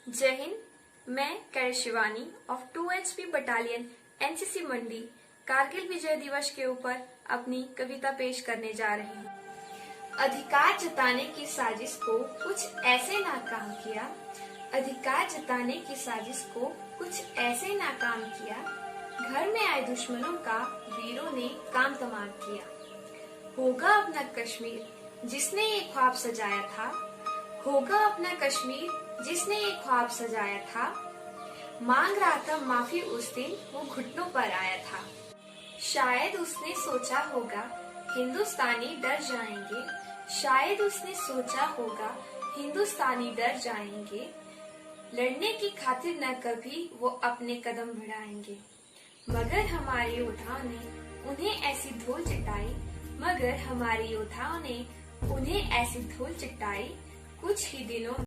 जय हिंद। मैं cadet Shivani of 2HP battalion NCC Mandi Kargil Vijay Diwas के ऊपर अपनी कविता पेश करने जा रही हूँ। अधिकार जताने की साजिश को कुछ ऐसे नाकाम किया, अधिकार जताने की साजिश को कुछ ऐसे नाकाम किया, घर में आए दुश्मनों का वीरों ने काम तमाम किया। होगा अपना कश्मीर जिसने ये ख्वाब सजाया था, होगा अपना कश्मीर जिसने ये ख्वाब सजाया था। मांग रहा था माफी उस दिन वो घुटनों पर आया था। शायद उसने सोचा होगा हिंदुस्तानी डर जाएंगे, शायद उसने सोचा होगा हिंदुस्तानी डर जाएंगे। लड़ने की खातिर न कभी वो अपने कदम बढ़ाएंगे। मगर हमारे योद्धाओं ने उन्हें ऐसी धूल चटाई, मगर हमारे योद्धाओं ने उन्हें ऐसी धूल चटाई, कुछ ही दिनों